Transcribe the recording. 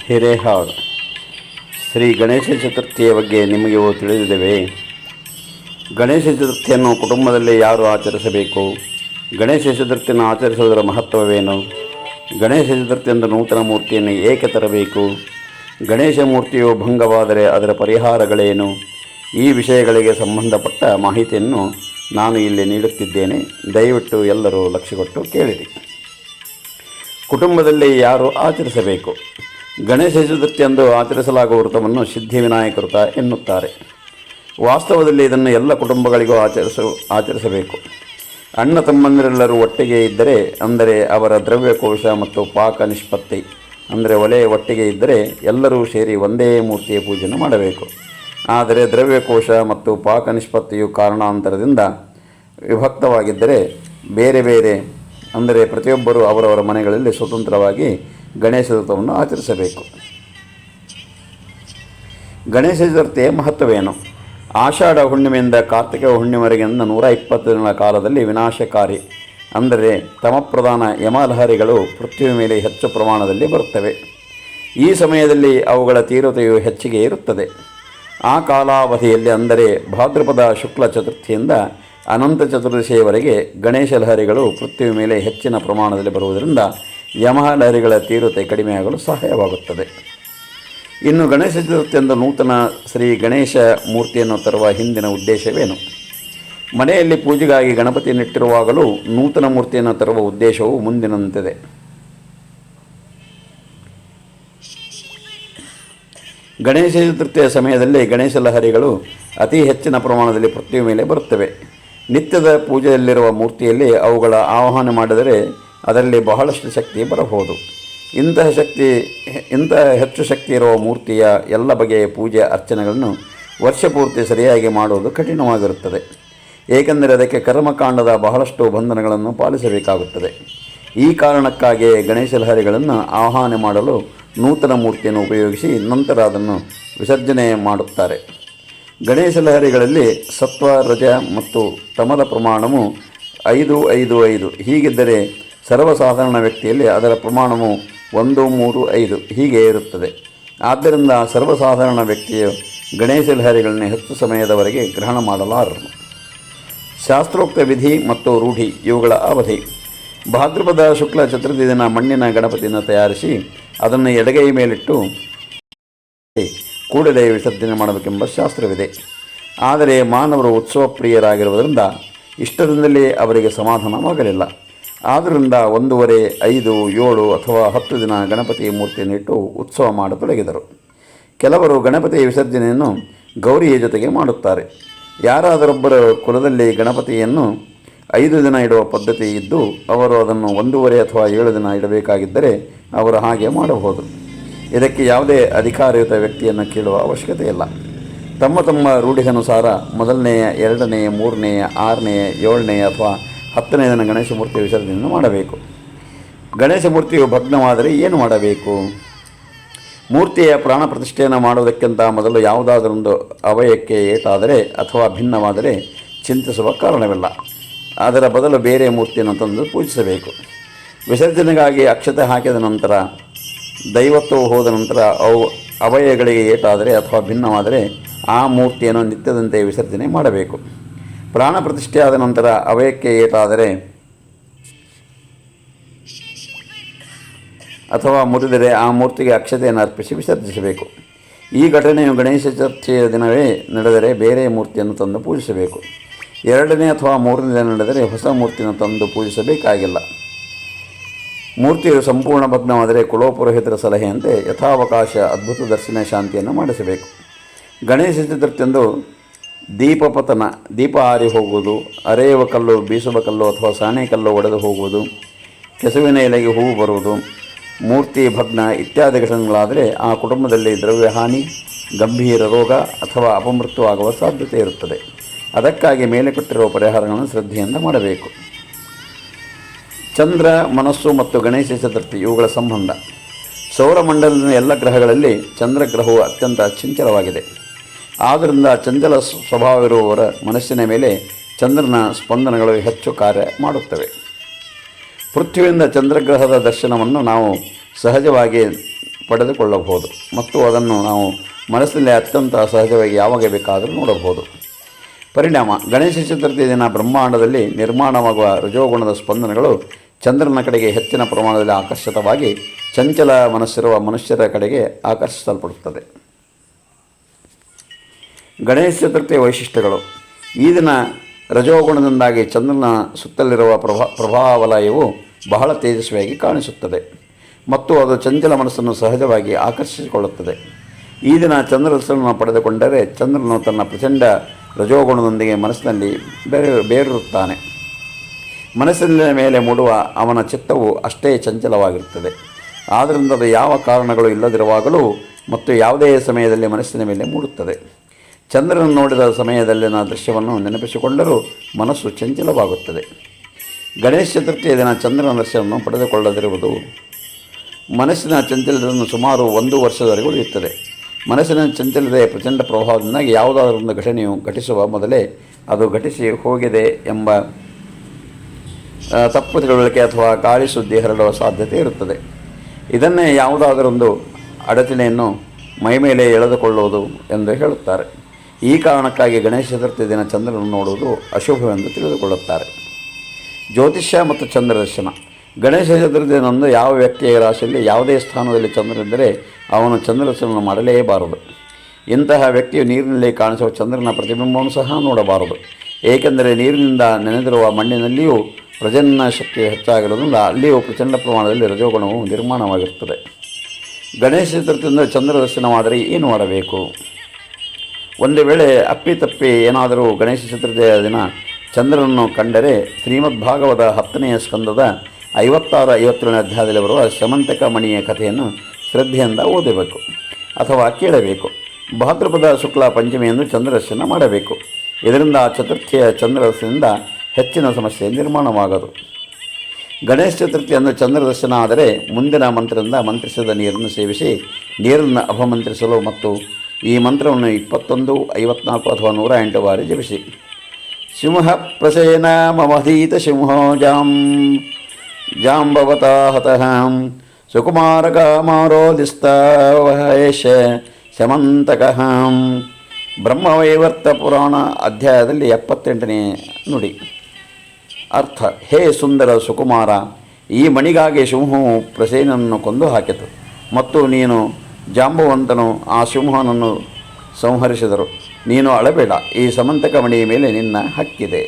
ಹಿರೇಹಾಳ್. ಶ್ರೀ ಗಣೇಶ ಚತುರ್ಥಿಯ ಬಗ್ಗೆ ನಿಮಗೆ ತಿಳಿದಿದ್ದೇವೆ. ಗಣೇಶ ಚತುರ್ಥಿಯನ್ನು ಕುಟುಂಬದಲ್ಲಿ ಯಾರು ಆಚರಿಸಬೇಕು? ಗಣೇಶ ಚತುರ್ಥಿಯನ್ನು ಆಚರಿಸುವುದರ ಮಹತ್ವವೇನು? ಗಣೇಶ ಚತುರ್ಥಿಯಂದು ನೂತನ ಮೂರ್ತಿಯನ್ನು ಏಕೆ ತರಬೇಕು? ಗಣೇಶ ಮೂರ್ತಿಯು ಭಂಗವಾದರೆ ಅದರ ಪರಿಹಾರಗಳೇನು? ಈ ವಿಷಯಗಳಿಗೆ ಸಂಬಂಧಪಟ್ಟ ಮಾಹಿತಿಯನ್ನು ನಾನು ಇಲ್ಲಿ ನೀಡುತ್ತಿದ್ದೇನೆ. ದಯವಿಟ್ಟು ಎಲ್ಲರೂ ಲಕ್ಷ್ಯ ಕೊಟ್ಟು ಕೇಳಿರಿ. ಕುಟುಂಬದಲ್ಲಿ ಯಾರು ಆಚರಿಸಬೇಕು? ಗಣೇಶ ಚತುರ್ಥಿಯಂದು ಆಚರಿಸಲಾಗುವ ವ್ರತವನ್ನು ಸಿದ್ಧಿವಿನಾಯಕ ವ್ರತ ಎನ್ನುತ್ತಾರೆ. ವಾಸ್ತವದಲ್ಲಿ ಇದನ್ನು ಎಲ್ಲ ಕುಟುಂಬಗಳಿಗೂ ಆಚರಿಸಬೇಕು. ಅಣ್ಣ ತಮ್ಮಂದಿರೆಲ್ಲರೂ ಒಟ್ಟಿಗೆ ಇದ್ದರೆ, ಅಂದರೆ ಅವರ ದ್ರವ್ಯಕೋಶ ಮತ್ತು ಪಾಕ ನಿಷ್ಪತ್ತಿ ಅಂದರೆ ಒಲೆ ಒಟ್ಟಿಗೆ ಇದ್ದರೆ ಎಲ್ಲರೂ ಸೇರಿ ಒಂದೇ ಮೂರ್ತಿಯ ಪೂಜೆಯನ್ನು ಮಾಡಬೇಕು. ಆದರೆ ದ್ರವ್ಯಕೋಶ ಮತ್ತು ಪಾಕ ನಿಷ್ಪತ್ತಿಯು ಕಾರಣಾಂತರದಿಂದ ವಿಭಕ್ತವಾಗಿದ್ದರೆ ಬೇರೆ ಬೇರೆ, ಅಂದರೆ ಪ್ರತಿಯೊಬ್ಬರೂ ಅವರವರ ಮನೆಗಳಲ್ಲಿ ಸ್ವತಂತ್ರವಾಗಿ ಗಣೇಶ ವ್ರತವನ್ನು ಆಚರಿಸಬೇಕು. ಗಣೇಶ ಚತುರ್ಥಿಯ ಮಹತ್ವವೇನು? ಆಷಾಢ ಹುಣ್ಣಿಮೆಯಿಂದ ಕಾರ್ತಿಕ ಹುಣ್ಣಿಮೆವರೆಗಿನ 120 ದಿನಗಳ ಕಾಲದಲ್ಲಿ ವಿನಾಶಕಾರಿ, ಅಂದರೆ ತಮಪ್ರಧಾನ ಯಮಲಹರಿಗಳು ಪೃಥ್ವಿಯ ಮೇಲೆ ಹೆಚ್ಚು ಪ್ರಮಾಣದಲ್ಲಿ ಬರುತ್ತವೆ. ಈ ಸಮಯದಲ್ಲಿ ಅವುಗಳ ತೀವ್ರತೆಯು ಹೆಚ್ಚಿಗೆ ಇರುತ್ತದೆ. ಆ ಕಾಲಾವಧಿಯಲ್ಲಿ, ಅಂದರೆ ಭಾದ್ರಪದ ಶುಕ್ಲ ಚತುರ್ಥಿಯಿಂದ ಅನಂತ ಚತುರ್ದಶಿಯವರೆಗೆ ಗಣೇಶ ಲಹರಿಗಳು ಪೃಥ್ವಿಯ ಮೇಲೆ ಹೆಚ್ಚಿನ ಪ್ರಮಾಣದಲ್ಲಿ ಬರುವುದರಿಂದ ಯಮಲಹರಿಗಳ ತೀವ್ರತೆ ಕಡಿಮೆಯಾಗಲು ಸಹಾಯವಾಗುತ್ತದೆ. ಇನ್ನು ಗಣೇಶ ಚತುರ್ಥಿಯಂದು ನೂತನ ಶ್ರೀ ಗಣೇಶ ಮೂರ್ತಿಯನ್ನು ತರುವ ಹಿಂದಿನ ಉದ್ದೇಶವೇನು? ಮನೆಯಲ್ಲಿ ಪೂಜೆಗಾಗಿ ಗಣಪತಿಯನ್ನಿಟ್ಟಿರುವಾಗಲೂ ನೂತನ ಮೂರ್ತಿಯನ್ನು ತರುವ ಉದ್ದೇಶವು ಮುಂದಿನಂತಿದೆ. ಗಣೇಶ ಚತುರ್ಥಿಯ ಸಮಯದಲ್ಲಿ ಗಣೇಶ ಲಹರಿಗಳು ಅತಿ ಹೆಚ್ಚಿನ ಪ್ರಮಾಣದಲ್ಲಿ ಪೃಥ್ವಿಯ ಮೇಲೆ ಬರುತ್ತವೆ. ನಿತ್ಯದ ಪೂಜೆಯಲ್ಲಿರುವ ಮೂರ್ತಿಯಲ್ಲಿ ಅವುಗಳ ಆವಾಹನೆ ಮಾಡಿದರೆ ಅದರಲ್ಲಿ ಬಹಳಷ್ಟು ಶಕ್ತಿ ಬರಬಹುದು. ಇಂತಹ ಹೆಚ್ಚು ಶಕ್ತಿ ಇರುವ ಮೂರ್ತಿಯ ಎಲ್ಲ ಬಗೆಯ ಪೂಜೆ ಅರ್ಚನೆಗಳನ್ನು ವರ್ಷಪೂರ್ತಿ ಸರಿಯಾಗಿ ಮಾಡುವುದು ಕಠಿಣವಾಗಿರುತ್ತದೆ. ಏಕೆಂದರೆ ಅದಕ್ಕೆ ಕರ್ಮಕಾಂಡದ ಬಹಳಷ್ಟು ಬಂಧನಗಳನ್ನು ಪಾಲಿಸಬೇಕಾಗುತ್ತದೆ. ಈ ಕಾರಣಕ್ಕಾಗಿ ಗಣೇಶ ಲಹರಿಗಳನ್ನು ಆವಾಹನೆ ಮಾಡಲು ನೂತನ ಮೂರ್ತಿಯನ್ನು ಉಪಯೋಗಿಸಿ ನಂತರ ಅದನ್ನು ವಿಸರ್ಜನೆ ಮಾಡುತ್ತಾರೆ. ಗಣೇಶ ಲಹರಿಗಳಲ್ಲಿ ಸತ್ವ, ರಜ ಮತ್ತು ತಮದ ಪ್ರಮಾಣವು 5-5-5 ಹೀಗಿದ್ದರೆ ಸರ್ವಸಾಧಾರಣ ವ್ಯಕ್ತಿಯಲ್ಲಿ ಅದರ ಪ್ರಮಾಣವು 1-3-5 ಹೀಗೆ ಇರುತ್ತದೆ. ಆದ್ದರಿಂದ ಸರ್ವಸಾಧಾರಣ ವ್ಯಕ್ತಿಯು ಗಣೇಶ ಲಹರಿಗಳನ್ನು ಹೆಚ್ಚು ಸಮಯದವರೆಗೆ ಗ್ರಹಣ ಮಾಡಲಾರರು. ಶಾಸ್ತ್ರೋಕ್ತ ವಿಧಿ ಮತ್ತು ರೂಢಿ ಇವುಗಳ ಅವಧಿ. ಭಾದ್ರಪದ ಶುಕ್ಲ ಚತುರ್ಥಿ ದಿನ ಮಣ್ಣಿನ ಗಣಪತಿಯನ್ನು ತಯಾರಿಸಿ ಅದನ್ನು ಎಡಗೈ ಮೇಲಿಟ್ಟು ಕೂಡಲೇ ವಿಸರ್ಜನೆ ಮಾಡಬೇಕೆಂಬ ಶಾಸ್ತ್ರವಿದೆ. ಆದರೆ ಮಾನವರು ಉತ್ಸವ ಪ್ರಿಯರಾಗಿರುವುದರಿಂದ ಇಷ್ಟದಿಂದಲೇ ಅವರಿಗೆ ಸಮಾಧಾನವಾಗಲಿಲ್ಲ. ಆದ್ದರಿಂದ 1.5, 5, 7 ಅಥವಾ 10 ದಿನ ಗಣಪತಿ ಮೂರ್ತಿಯನ್ನು ಇಟ್ಟು ಉತ್ಸವ ಮಾಡತೊಡಗಿದರು. ಕೆಲವರು ಗಣಪತಿಯ ವಿಸರ್ಜನೆಯನ್ನು ಗೌರಿಯ ಜೊತೆಗೆ ಮಾಡುತ್ತಾರೆ. ಯಾರಾದರೊಬ್ಬರ ಕುಲದಲ್ಲಿ ಗಣಪತಿಯನ್ನು 5 ದಿನ ಇಡುವ ಪದ್ಧತಿ ಇದ್ದು ಅವರು ಅದನ್ನು 1.5 ಅಥವಾ 7 ದಿನ ಇಡಬೇಕಾಗಿದ್ದರೆ ಅವರು ಹಾಗೆ ಮಾಡಬಹುದು. ಇದಕ್ಕೆ ಯಾವುದೇ ಅಧಿಕಾರಯುತ ವ್ಯಕ್ತಿಯನ್ನು ಕೇಳುವ ಅವಶ್ಯಕತೆ ಇಲ್ಲ. ತಮ್ಮ ತಮ್ಮ ರೂಢಿಗನುಸಾರ 1ನೇ, 2ನೇ, 3ನೇ, 6ನೇ, 7ನೇ ಅಥವಾ 10ನೇ ದಿನ ಗಣೇಶ ಮೂರ್ತಿ ವಿಸರ್ಜನೆಯನ್ನು ಮಾಡಬೇಕು. ಗಣೇಶ ಮೂರ್ತಿಯು ಭಗ್ನವಾದರೆ ಏನು ಮಾಡಬೇಕು? ಮೂರ್ತಿಯ ಪ್ರಾಣ ಪ್ರತಿಷ್ಠೆಯನ್ನು ಮಾಡುವುದಕ್ಕಿಂತ ಮೊದಲು ಯಾವುದಾದರೊಂದು ಅವಯಕ್ಕೆ ಏಟಾದರೆ ಅಥವಾ ಭಿನ್ನವಾದರೆ ಚಿಂತಿಸುವ ಕಾರಣವಿಲ್ಲ. ಅದರ ಬದಲು ಬೇರೆ ಮೂರ್ತಿಯನ್ನು ತಂದು ಪೂಜಿಸಬೇಕು. ವಿಸರ್ಜನೆಗಾಗಿ ಅಕ್ಷತೆ ಹಾಕಿದ ನಂತರ, ದೈವತ್ವವು ಹೋದ ನಂತರ ಅವು ಅವಯಗಳಿಗೆ ಏಟಾದರೆ ಅಥವಾ ಭಿನ್ನವಾದರೆ ಆ ಮೂರ್ತಿಯನ್ನು ನಿತ್ಯದಂತೆ ವಿಸರ್ಜನೆ ಮಾಡಬೇಕು. ಪ್ರಾಣ ಪ್ರತಿಷ್ಠೆಯಾದ ನಂತರ ಅವಯಕ್ಕೆ ಏಟಾದರೆ ಅಥವಾ ಮುರಿದರೆ ಆ ಮೂರ್ತಿಗೆ ಅಕ್ಷತೆಯನ್ನು ಅರ್ಪಿಸಿ ವಿಸರ್ಜಿಸಬೇಕು. ಈ ಘಟನೆಯು ಗಣೇಶ ಚತುರ್ಥಿಯ ದಿನವೇ ನಡೆದರೆ ಬೇರೆ ಮೂರ್ತಿಯನ್ನು ತಂದು ಪೂಜಿಸಬೇಕು. 2ನೇ ಅಥವಾ 3ನೇ ದಿನ ನಡೆದರೆ ಹೊಸ ಮೂರ್ತಿಯನ್ನು ತಂದು ಪೂಜಿಸಬೇಕಾಗಿಲ್ಲ. ಮೂರ್ತಿಯು ಸಂಪೂರ್ಣ ಭಗ್ನವಾದರೆ ಕುಲೋಪುರೋಹಿತರ ಸಲಹೆಯಂತೆ ಯಥಾವಕಾಶ ಅದ್ಭುತ ದರ್ಶನ ಶಾಂತಿಯನ್ನು ಮಾಡಿಸಬೇಕು. ಗಣೇಶ ಚತುರ್ಥಿಯಂದು ದೀಪಪತನ, ದೀಪ ಆರಿ ಹೋಗುವುದು, ಅರೆಯುವ ಕಲ್ಲು, ಬೀಸುವ ಕಲ್ಲು ಅಥವಾ ಸಾಣೆ ಕಲ್ಲು ಒಡೆದು ಹೋಗುವುದು, ಕೆಸುವಿನ ಎಲೆಗೆ ಹೂವು ಬರುವುದು, ಮೂರ್ತಿ ಭಗ್ನ ಇತ್ಯಾದಿ ಘಟನೆಗಳಾದರೆ ಆ ಕುಟುಂಬದಲ್ಲಿ ದ್ರವ್ಯ ಹಾನಿ, ಗಂಭೀರ ರೋಗ ಅಥವಾ ಅಪಮೃತ್ಯು ಆಗುವ ಸಾಧ್ಯತೆ ಇರುತ್ತದೆ. ಅದಕ್ಕಾಗಿ ಮೇಲೆ ಕೊಟ್ಟಿರುವ ಪರಿಹಾರಗಳನ್ನು ಶ್ರದ್ಧೆಯಿಂದ ಮಾಡಬೇಕು. ಚಂದ್ರ, ಮನಸ್ಸು ಮತ್ತು ಗಣೇಶ ಚತುರ್ಥಿ ಇವುಗಳ ಸಂಬಂಧ. ಸೌರಮಂಡಲದ ಎಲ್ಲ ಗ್ರಹಗಳಲ್ಲಿ ಚಂದ್ರಗ್ರಹವು ಅತ್ಯಂತ ಚಂಚಲವಾಗಿದೆ. ಆದ್ದರಿಂದ ಚಂಚಲ ಸ್ವಭಾವವಿರುವವರ ಮನಸ್ಸಿನ ಮೇಲೆ ಚಂದ್ರನ ಸ್ಪಂದನಗಳು ಹೆಚ್ಚು ಕಾರ್ಯ ಮಾಡುತ್ತವೆ. ಪೃಥ್ವಿಯಿಂದ ಚಂದ್ರಗ್ರಹದ ದರ್ಶನವನ್ನು ನಾವು ಸಹಜವಾಗಿ ಪಡೆದುಕೊಳ್ಳಬಹುದು ಮತ್ತು ಅದನ್ನು ನಾವು ಮನಸ್ಸಿನಲ್ಲಿ ಅತ್ಯಂತ ಸಹಜವಾಗಿ ಯಾವಾಗ ಬೇಕಾದರೂ ನೋಡಬಹುದು. ಪರಿಣಾಮ: ಗಣೇಶ ಚತುರ್ಥಿ ದಿನ ಬ್ರಹ್ಮಾಂಡದಲ್ಲಿ ನಿರ್ಮಾಣವಾಗುವ ರಜೋಗುಣದ ಸ್ಪಂದನಗಳು ಚಂದ್ರನ ಕಡೆಗೆ ಹೆಚ್ಚಿನ ಪ್ರಮಾಣದಲ್ಲಿ ಆಕರ್ಷಿತವಾಗಿ ಚಂಚಲ ಮನಸ್ಸಿರುವ ಮನುಷ್ಯರ ಕಡೆಗೆ ಆಕರ್ಷಿಸಲ್ಪಡುತ್ತದೆ. ಗಣೇಶ ಚತುರ್ಥಿಯ ವೈಶಿಷ್ಟ್ಯಗಳು: ಈ ದಿನ ರಜೋಗುಣದಿಂದಾಗಿ ಚಂದ್ರನ ಸುತ್ತಲಿರುವ ಪ್ರಭಾವಲಯವು ಬಹಳ ತೇಜಸ್ವಿಯಾಗಿ ಕಾಣಿಸುತ್ತದೆ ಮತ್ತು ಅದು ಚಂಚಲ ಮನಸ್ಸನ್ನು ಸಹಜವಾಗಿ ಆಕರ್ಷಿಸಿಕೊಳ್ಳುತ್ತದೆ. ಈ ದಿನ ಚಂದ್ರದರ್ಶನವನ್ನು ಪಡೆದುಕೊಂಡರೆ ಚಂದ್ರನು ತನ್ನ ಪ್ರಚಂಡ ರಜೋಗುಣದೊಂದಿಗೆ ಮನಸ್ಸಿನಲ್ಲಿ ಬೇರಿರುತ್ತಾನೆ. ಮನಸ್ಸಿನ ಮೇಲೆ ಮೂಡುವ ಅವನ ಚಿತ್ತವು ಅಷ್ಟೇ ಚಂಚಲವಾಗಿರುತ್ತದೆ. ಆದ್ದರಿಂದ ಅದು ಯಾವ ಕಾರಣಗಳು ಇಲ್ಲದಿರುವಾಗಲೂ ಮತ್ತು ಯಾವುದೇ ಸಮಯದಲ್ಲಿ ಮನಸ್ಸಿನ ಮೇಲೆ ಮೂಡುತ್ತದೆ. ಚಂದ್ರನನ್ನು ನೋಡಿದ ಸಮಯದಲ್ಲಿನ ದೃಶ್ಯವನ್ನು ನೆನಪಿಸಿಕೊಂಡರೂ ಮನಸ್ಸು ಚಂಚಲವಾಗುತ್ತದೆ. ಗಣೇಶ ಚತುರ್ಥಿಯ ದಿನ ಚಂದ್ರನ ದರ್ಶನವನ್ನು ಪಡೆದುಕೊಳ್ಳದಿರುವುದು ಮನಸ್ಸಿನ ಚಂಚಲತೆಯನ್ನು ಸುಮಾರು 1 ವರ್ಷದವರೆಗೂ ಉಳಿಯುತ್ತದೆ. ಮನಸ್ಸಿನ ಚಂಚಲತೆಯ ಪ್ರಚಂಡ ಪ್ರಭಾವದಿಂದಾಗಿ ಯಾವುದಾದರೂ ಒಂದು ಘಟನೆಯು ಘಟಿಸುವ ಮೊದಲೇ ಅದು ಘಟಿಸಿ ಹೋಗಿದೆ ಎಂಬ ತಪ್ಪು ತಿಳುವಳಿಕೆ ಅಥವಾ ಗಾಳಿ ಸುದ್ದಿ ಹರಡುವ ಸಾಧ್ಯತೆ ಇರುತ್ತದೆ. ಇದನ್ನೇ ಯಾವುದಾದರೊಂದು ಅಡಚಣೆಯನ್ನು ಮೈಮೇಲೆ ಎಳೆದುಕೊಳ್ಳುವುದು ಎಂದು ಹೇಳುತ್ತಾರೆ. ಈ ಕಾರಣಕ್ಕಾಗಿ ಗಣೇಶ ಚತುರ್ಥಿ ದಿನ ಚಂದ್ರನನ್ನು ನೋಡುವುದು ಅಶುಭವೆಂದು ತಿಳಿದುಕೊಳ್ಳುತ್ತಾರೆ. ಜ್ಯೋತಿಷ್ಯ ಮತ್ತು ಚಂದ್ರದರ್ಶನ: ಗಣೇಶ ಚತುರ್ಥಿಯಂದು ಯಾವ ವ್ಯಕ್ತಿಯ ರಾಶಿಯಲ್ಲಿ ಯಾವುದೇ ಸ್ಥಾನದಲ್ಲಿ ಚಂದ್ರನಿದ್ದರೆ ಅವನು ಚಂದ್ರದರ್ಶನವನ್ನು ಮಾಡಲೇಬಾರದು. ಇಂತಹ ವ್ಯಕ್ತಿಯು ನೀರಿನಲ್ಲಿ ಕಾಣಿಸುವ ಚಂದ್ರನ ಪ್ರತಿಬಿಂಬವನ್ನು ಸಹ ನೋಡಬಾರದು. ಏಕೆಂದರೆ ನೀರಿನಿಂದ ನೆನೆದಿರುವ ಮಣ್ಣಿನಲ್ಲಿಯೂ ಪ್ರಜನನ ಶಕ್ತಿ ಹೆಚ್ಚಾಗಿರುವುದರಿಂದ ಅಲ್ಲಿಯೂ ಪ್ರಚಂಡ ಪ್ರಮಾಣದಲ್ಲಿ ರಜೋಗುಣವು ನಿರ್ಮಾಣವಾಗಿರುತ್ತದೆ. ಗಣೇಶ ಚತುರ್ಥಿಯಿಂದ ಚಂದ್ರದರ್ಶನವಾದರೆ ಏನು ಮಾಡಬೇಕು? ಒಂದು ವೇಳೆ ಅಪ್ಪಿತಪ್ಪಿ ಏನಾದರೂ ಗಣೇಶ ಚತುರ್ಥಿಯ ದಿನ ಚಂದ್ರನನ್ನು ಕಂಡರೆ ಶ್ರೀಮದ್ ಭಾಗವತ 10ನೇ ಸ್ಕಂದದ 56-57ನೇ ಅಧ್ಯಾಯದಲ್ಲಿ ಬರುವ ಸಮಂತಕ ಮಣಿಯ ಕಥೆಯನ್ನು ಶ್ರದ್ಧೆಯಿಂದ ಓದಬೇಕು ಅಥವಾ ಕೇಳಬೇಕು. ಭಾದ್ರಪದ ಶುಕ್ಲ ಪಂಚಮಿಯಂದು ಚಂದ್ರದರ್ಶನ ಮಾಡಬೇಕು. ಇದರಿಂದ ಚತುರ್ಥಿಯ ಚಂದ್ರದರ್ಶನದಿಂದ ಹೆಚ್ಚಿನ ಸಮಸ್ಯೆ ನಿರ್ಮಾಣವಾಗದು. ಗಣೇಶ ಚತುರ್ಥಿಯಂದು ಚಂದ್ರದರ್ಶನ ಆದರೆ ಮುಂದಿನ ಮಂತ್ರದಿಂದ ಮಂತ್ರಿಸಿದ ನೀರನ್ನು ಸೇವಿಸಿ ನೀರನ್ನು ಅಪಮಂತ್ರಿಸಲು ಮತ್ತು ಈ ಮಂತ್ರವನ್ನು 21, 54 ಅಥವಾ 108 ಬಾರಿ ಜಪಿಸಿ. ಸಿಂಹ ಪ್ರಸೇನ ಮಮಧೀತ ಸಿಂಹೋ ಜಾಂಬವತ ಹತಃ ಸುಕುಮಾರಕಾಮಾರೋಧಿಸ್ತವಹೇಶ ಸಮಂತಕಃ. ಬ್ರಹ್ಮವೈವರ್ತ ಪುರಾಣ ಅಧ್ಯಾಯದಲ್ಲಿ 78ನೇ ನುಡಿ. ಅರ್ಥ: ಹೇ ಸುಂದರ ಸುಕುಮಾರ, ಈ ಮಣಿಗಾಗಿ ಸಿಂಹವು ಪ್ರಸೇನನ್ನು ಕೊಂದು ಹಾಕಿತು ಮತ್ತು ನೀನು ಜಾಂಬವಂತನು ಆ ಸಿಂಹನನ್ನು ಸಂಹರಿಸಿದರು. ನೀನು ಅಳಬೇಡ, ಈ ಸಮಂತಕ ಮಣಿಯ ಮೇಲೆ ನಿನ್ನ ಹಕ್ಕಿದೆ.